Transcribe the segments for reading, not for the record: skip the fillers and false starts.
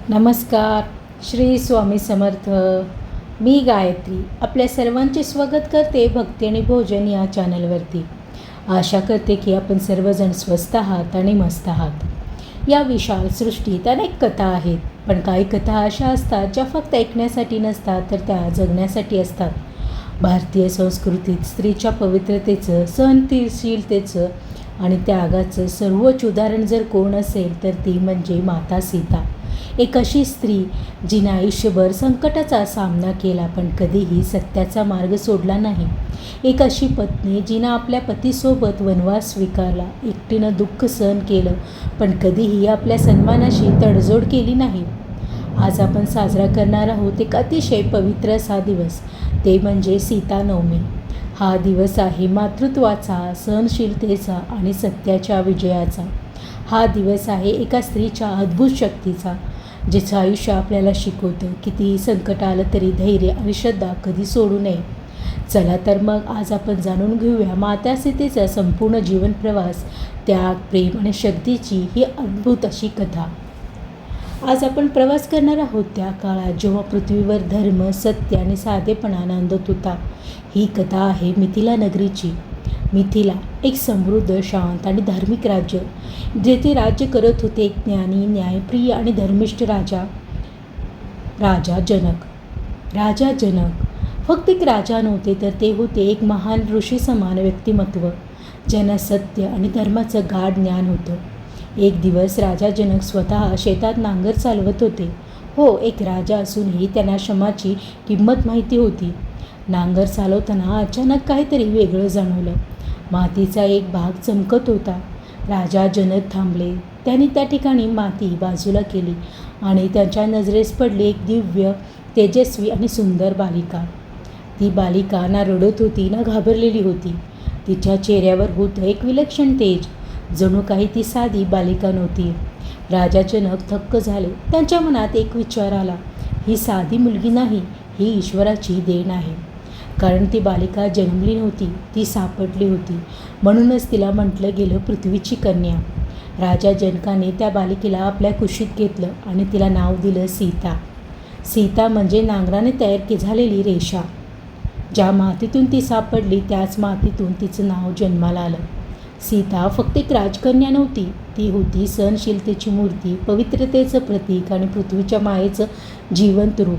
नमस्कार. श्री स्वामी समर्थ. मी गायत्री आपल्या सर्वांचे स्वागत करते भक्ती आणि भोजन या चॅनलवरती. आशा करते की आपण सर्वजण स्वस्त आहात आणि मस्त आहात. या विशाल सृष्टीत अनेक कथा आहेत, पण काही कथा अशा असतात ज्या फक्त ऐकण्यासाठी नसतात तर त्या जगण्यासाठी असतात. भारतीय संस्कृतीत स्त्रीच्या पवित्रतेचं, सहनशीलतेचं आणि त्यागाचं सर्वोच्च उदाहरण जर कोण असेल तर ती म्हणजे माता सीता. एक अशी स्त्री जिने आयुष्यभर संकटाचा सामना केला पण कधीही सत्याचा मार्ग सोडला नाही. एक अशी पत्नी जिने आपल्या पतीसोबत वनवास स्वीकारला, एकटीनं दुःख सहन केलं पण कधीही आपल्या सन्मानाशी तडजोड केली नाही. आज आपण साजरा करणार आहोत एक अतिशय पवित्र असा दिवस, ते म्हणजे सीतानवमी. हा दिवस आहे मातृत्वाचा, सहनशीलतेचा आणि सत्याच्या विजयाचा. हा दिवस आहे एका स्त्रीच्या अद्भुत शक्तीचा, जिचं आयुष्य आपल्याला शिकवतं कितीही संकट आलं तरी धैर्य आणि श्रद्धा कधी सोडू नये. चला तर मग आज आपण जाणून घेऊया माता सीतेचा संपूर्ण जीवन प्रवास, त्याग, प्रेम आणि शक्तीची ही अद्भुत अशी कथा. आज आपण प्रवास करणार आहोत त्या काळात जेव्हा पृथ्वीवर धर्म, सत्य आणि साधेपणा नांदत होता. ही कथा आहे मिथिला नगरीची. मिथिला एक समृद्ध, शांत आणि धार्मिक राज्य, जेथे राज्य करत होते एक ज्ञानी, न्यायप्रिय आणि धर्मिष्ठ राजा जनक. राजा जनक फक्त एक राजा नव्हते, तर ते होते एक महान ऋषी समान व्यक्तिमत्व, ज्यांना सत्य आणि धर्माचं गाढ ज्ञान होतं. एक दिवस राजा जनक स्वतः शेतात नांगर चालवत होते. हो, एक राजा असूनही त्यांना श्रमाची किंमत माहिती होती. नांगर चालवताना अचानक काहीतरी वेगळं जाणवलं. मातीचा एक भाग चमकत होता. राजा जनक थांबले. त्यांनी त्या ठिकाणी माती बाजूला केली आणि त्यांच्या नजरेस पडली एक दिव्य, तेजस्वी आणि सुंदर बालिका. ती बालिका ना रडत होती ना घाबरलेली होती. तिच्या चेहऱ्यावर होतं एक विलक्षण तेज, जणू काही ती साधी बालिका नव्हती. राजा जनक थक्क झाले. त्यांच्या मनात एक विचार आला, ही साधी मुलगी नाही, ही ईश्वराची देण आहे. कारण ती बालिका जन्मली नव्हती, ती सापडली होती. म्हणूनच तिला म्हटलं गेलं पृथ्वीची कन्या. राजा जनकाने त्या बालिकेला आपल्या कुशीत घेतलं आणि तिला नाव दिलं सीता. सीता म्हणजे नांगराने तयार झालेली रेषा. ज्या मातीतून ती सापडली त्याच मातीतून तिचं नाव जन्माला आलं. सीता फक्त एक राजकन्या नव्हती, ती होती सहनशीलतेची मूर्ती, पवित्रतेचं प्रतीक आणि पृथ्वीच्या मायेचं जिवंत रूप.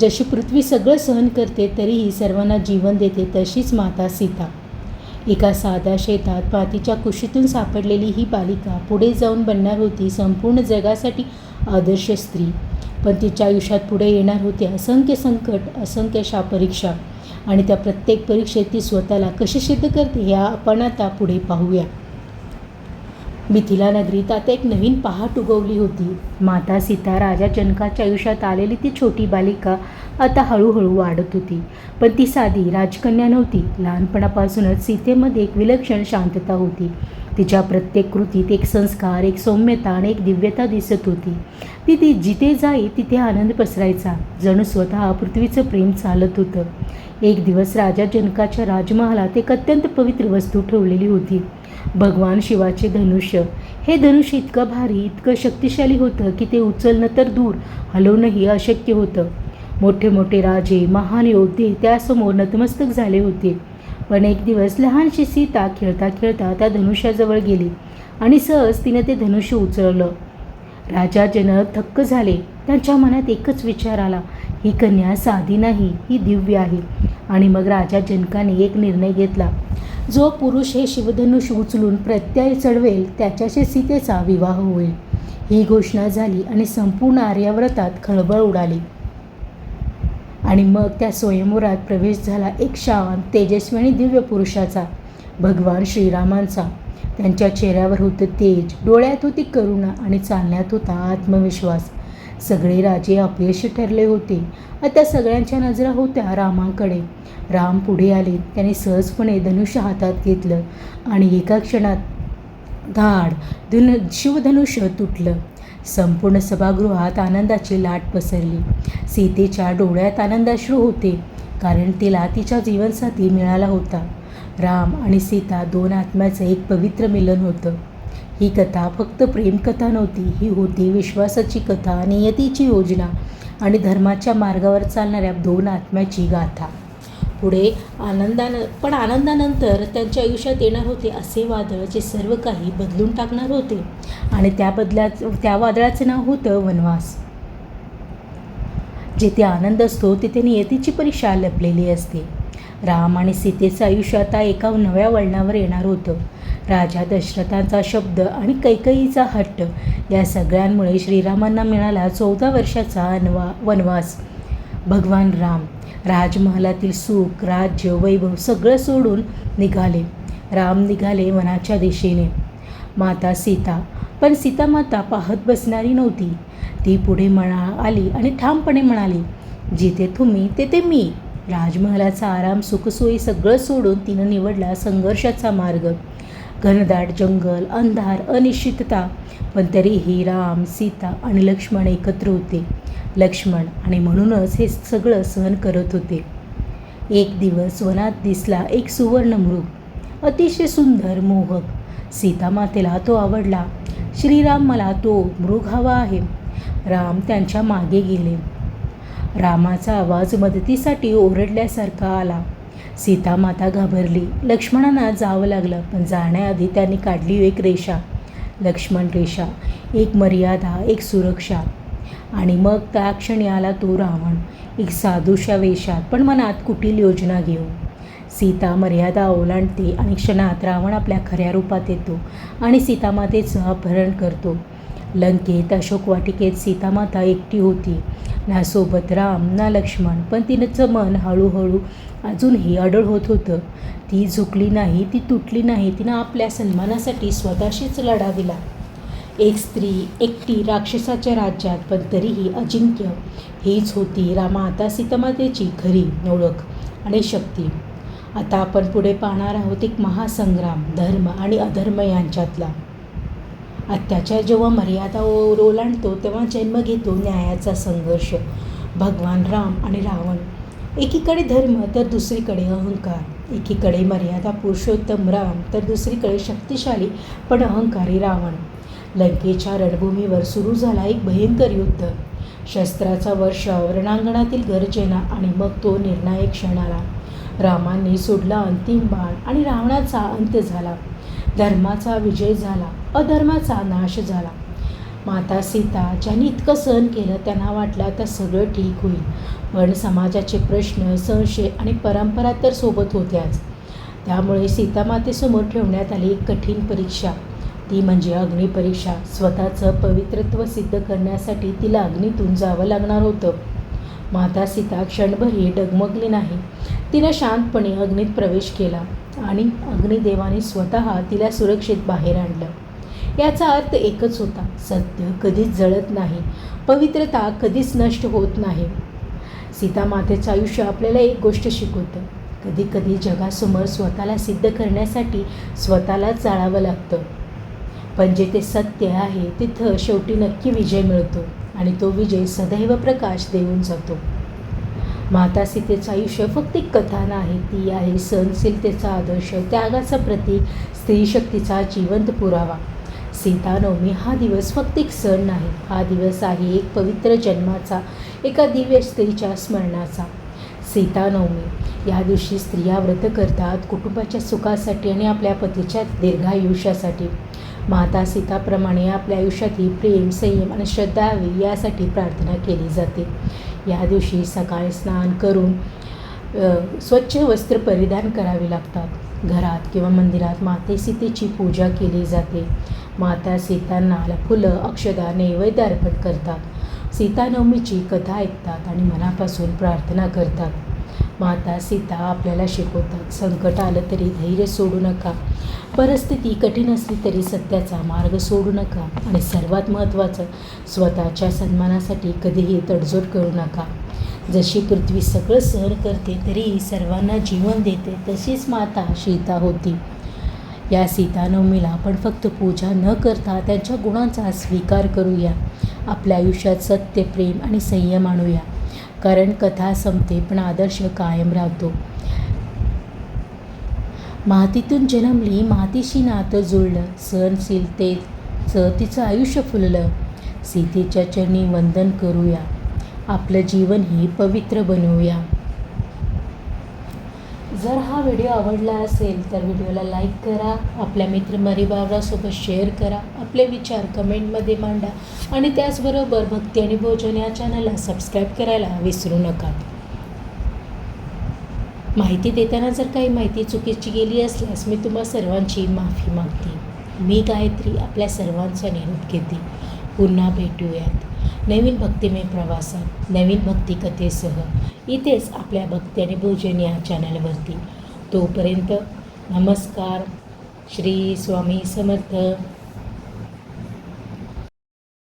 जशी पृथ्वी सगळं सहन करते तरीही सर्वांना जीवन देते, तशीच माता सीता. एका साध्या शेतात मातीच्या कुशीतून सापडलेली ही बालिका पुढे जाऊन बनणार होती संपूर्ण जगासाठी आदर्श स्त्री. पण तिच्या आयुष्यात पुढे येणार होते असंख्य संकट, असंख्य परीक्षा, आणि त्या प्रत्येक परीक्षेत ती स्वतःला कशी सिद्ध करते हे आपण आता पुढे पाहूया. मिथिला नगरीत आता एक नवीन पहाट उगवली होती. माता सीता, राजा जनकाच्या आयुष्यात आलेली ती छोटी बालिका आता हळूहळू वाढत होती. पण ती साधी राजकन्या नव्हती. लहानपणापासूनच सीतेमध्ये एक विलक्षण शांतता होती. तिच्या प्रत्येक कृतीत एक संस्कार, एक सौम्यता आणि एक दिव्यता दिसत होती. ती जिथे जाई तिथे आनंद पसरायचा, जणू स्वतः पृथ्वीचं प्रेम चालत होतं. एक दिवस राजा जनकाच्या राजमहालात एक अत्यंत पवित्र वस्तू ठेवलेली होती, भगवान शिवाचे धनुष्य. हे धनुष्य इतकं भारी, इतकं शक्तिशाली होतं की ते उचलणं तर दूर, हलवणंही अशक्य होतं. मोठे मोठे राजे, महान योद्धे त्यासमोर नतमस्तक झाले होते. पण एक दिवस लहानशी सीता खेळता खेळता त्या धनुष्याजवळ गेली आणि सहज तिने ते धनुष्य उचललं. राजा जनक थक्क झाले. त्यांच्या मनात एकच विचार आला, ही कन्या साधी नाही, ही दिव्य आहे. आणि मग राजा जनकाने एक निर्णय घेतला, जो पुरुष हे शिवधनुष्य उचलून प्रत्यय चढवेल त्याच्याशी सीतेचा विवाह होईल. ही घोषणा झाली आणि संपूर्ण आर्यावर्तात खळबळ उडाली. आणि मग त्या स्वयंवरात प्रवेश झाला एक शांत, तेजस्वी आणि दिव्य पुरुषाचा, भगवान श्रीरामांचा. त्यांच्या चेहऱ्यावर होतं तेज, डोळ्यात होती करुणा आणि चालण्यात होता आत्मविश्वास. सगळे राजे अपयशी ठरले होते. आता सगळ्यांच्या नजरा होत्या रामांकडे. राम पुढे आले. त्यांनी सहजपणे धनुष्य हातात घेतलं आणि एका क्षणात शिवधनुष्य तुटलं. संपूर्ण सभागृहात आनंदाची लाट पसरली. सीतेच्या डोळ्यात आनंदाश्रू होते, कारण तिला तिच्या जीवनसाथी मिळाला होता. राम आणि सीता दोन आत्म्याचं एक पवित्र मिलन होतं. ही कथा फक्त प्रेमकथा नव्हती, ही होती विश्वासाची कथा, नियतीची योजना आणि धर्माच्या मार्गावर चालणाऱ्या दोन आत्म्याची गाथा. पुढे आनंदानंतर त्यांच्या आयुष्यात येणार होते असे वादळ जे सर्व काही बदलून टाकणार होते आणि त्या वादळाचे नाव होतं वनवास. जिथे आनंद असतो तिथे नियतीची परीक्षा लपलेली असते. राम आणि सीतेचं आयुष्य आता एका नव्या वळणावर येणार होतं. राजा दशरथांचा शब्द आणि कैकेयीचा हट्ट या सगळ्यांमुळे श्रीरामांना मिळाला 14 वर्षाचा वनवास. भगवान राम राजमहालातील सुख, राज्य, वैभव सगळं सोडून निघाले. राम निघाले वनाच्या दिशेने. माता सीता, पण सीता माता पाहत बसणारी नव्हती. ती पुढे आली आणि ठामपणे म्हणाली, जिथे तुम्ही तेथे मी. राजमहालाचा आराम, सुखसोयी सगळं सोडून तिनं निवडला संघर्षाचा मार्ग. घनदाट जंगल, अंधार, अनिश्चितता, पण तरीही राम, सीता आणि लक्ष्मण एकत्र होते. लक्ष्मण आणि म्हणूनच हे सगळं सहन करत होते. एक दिवस वनात दिसला एक सुवर्ण मृग, अतिशय सुंदर, मोहक. सीतामातेला तो आवडला. श्रीराम, मला तो मृग हवा आहे. राम त्यांच्या मागे गेले. रामाचा आवाज मदतीसाठी ओरडल्यासारखा आला. सीतामाता घाबरली. लक्ष्मणांना जावं लागलं, पण जाण्याआधी त्यांनी काढली एक रेषा. लक्ष्मण रेषा, एक मर्यादा, एक सुरक्षा. आणि मग त्या क्षणी आला तो रावण, एक साधूच्या वेशात, पण मनात कुटील योजना घेऊन. सीता मर्यादा ओलांडते आणि क्षणात रावण आपल्या खऱ्या रूपात येतो आणि सीतामातेचं अपहरण करतो. लंकेत अशोक वाटिकेत सीतामाता एकटी होती. ना सोबत राम ना लक्ष्मण, पण तिचं मन हळूहळू अजूनही अडळ होत होतं. ती झुकली नाही, ती तुटली नाही. तिनं आपल्या सन्मानासाठी स्वतःशीच लढा दिला. एक स्त्री एकटी राक्षसाच्या राज्यात, पण तरीही अजिंक्य. हीच होती माता सीतामातेची खरी ओळख आणि शक्ती. आता आपण पुढे पाहणार आहोत एक महासंग्राम, धर्म आणि अधर्म यांच्यातला. अत्याचार जेव्हा मर्यादा ओलांडतो तेव्हा जन्म घेतो न्यायाचा संघर्ष. भगवान राम आणि रावण, एकीकडे धर्म तर दुसरीकडे अहंकार. एकीकडे मर्यादा पुरुषोत्तम राम तर दुसरीकडे शक्तिशाली पण अहंकारी रावण. लंकेच्या रणभूमीवर सुरू झाला एक भयंकर युद्ध. शस्त्राचा वर्षाव, रणांगणातील गर्जना आणि मग तो निर्णायक क्षण आला. रामांनी सोडला अंतिम बाण आणि रावणाचा अंत झाला. धर्माचा विजय झाला, अधर्माचा नाश झाला. माता सीता ज्यांनी इतकं सहन केलं त्यांना वाटलं आता सगळं ठीक होईल. पण समाजाचे प्रश्न, संशय आणि परंपरा तर सोबत होत्याच. त्यामुळे सीतामातेसमोर ठेवण्यात आली एक कठीण परीक्षा. ती म्हणजे अग्निपरीक्षा. स्वतःचं पवित्रत्व सिद्ध करण्यासाठी तिला अग्नीतून जावं लागणार होतं. माता सीता क्षणभरही डगमगली नाही. तिनं शांतपणे अग्नीत प्रवेश केला आणि अग्निदेवाने स्वतः तिला सुरक्षित बाहेर आणलं. याचा अर्थ एकच होता, सत्य कधीच जळत नाही, पवित्रता कधीच नष्ट होत नाही. सीतामातेचं आयुष्य आपल्याला एक गोष्ट शिकवतं, कधी कधी जगासमोर स्वतःला सिद्ध करण्यासाठी स्वतःलाच जाळावं लागतं. पण जिथे सत्य आहे तिथं शेवटी नक्की विजय मिळतो आणि तो विजय सदैव प्रकाश देऊन जातो. माता सीतेचं आयुष्य फक्त एक कथा नाही, ती आहे सहनशीलतेचा आदर्श, त्यागाचा प्रतीक, स्त्रीशक्तीचा जिवंत पुरावा. सीतानवमी हा दिवस फक्त एक सण नाही, हा दिवस आहे एक पवित्र जन्माचा, एका दिव्य स्त्रीच्या स्मरणाचा. सीतानवमी या दिवशी स्त्रिया व्रत करतात कुटुंबाच्या सुखासाठी आणि आपल्या पतीच्या दीर्घायुष्यासाठी. माता सीताप्रमाणे आपल्या आयुष्यातही प्रेम, संयम आणि श्रद्धा यावी यासाठी प्रार्थना केली जाते. या दिवशी सकाळी स्नान करून स्वच्छ वस्त्र परिधान करावे लागतात. घरात किंवा मंदिरात माते सीतेची पूजा केली जाते. माता सीतांना फुलं, अक्षदा, नैवेद्य अर्पण करतात. सीतानवमीची कथा ऐकतात आणि मनापासून प्रार्थना करतात. माता सीता आपल्याला शिकवतात, संकट आलं तरी धैर्य सोडू नका, परिस्थिती कठीण असली तरी सत्याचा मार्ग सोडू नका आणि सर्वात महत्त्वाचं, स्वतःच्या सन्मानासाठी कधीही तडजोड करू नका. जशी पृथ्वी सगळं सहन करते तरी सर्वांना जीवन देते, तशीच माता सीता होती. या सीतानवमीला आपण फक्त पूजा न करता त्यांच्या गुणांचा स्वीकार करूया. आपल्या आयुष्यात सत्य, प्रेम आणि संयम आणूया. कारण कथा संपते पण आदर्श कायम राहतो. मातीतून जन्मली, मातीशी नातं जुळलं, सहनशीलतेचं तिचं आयुष्य फुललं. सीतेच्या चरणी वंदन करूया, आपलं जीवन हे पवित्र बनवूया. जर हा व्हिडिओ आवडला असेल तर व्हिडिओला लाईक करा, आपल्या मित्रपरिवारासोबत शेअर करा, आपले विचार कमेंटमध्ये मांडा आणि त्याचबरोबर भक्ती आणि भोजन या चॅनलला सबस्क्राईब करायला विसरू नका. माहिती देताना जर काही माहिती चुकीची गेली असल्यास मी तुम्हा सर्वांची माफी मागते. मी गायत्री आपल्या सर्वांचा निरोप घेते. पुन्हा भेटूयात नवीन भक्तिमय प्रवासात, नवीन भक्तिकथेसह इथेच आपल्या भक्ती आणि भोजन या चॅनलवरती. तोपर्यंत नमस्कार. श्री स्वामी समर्थ.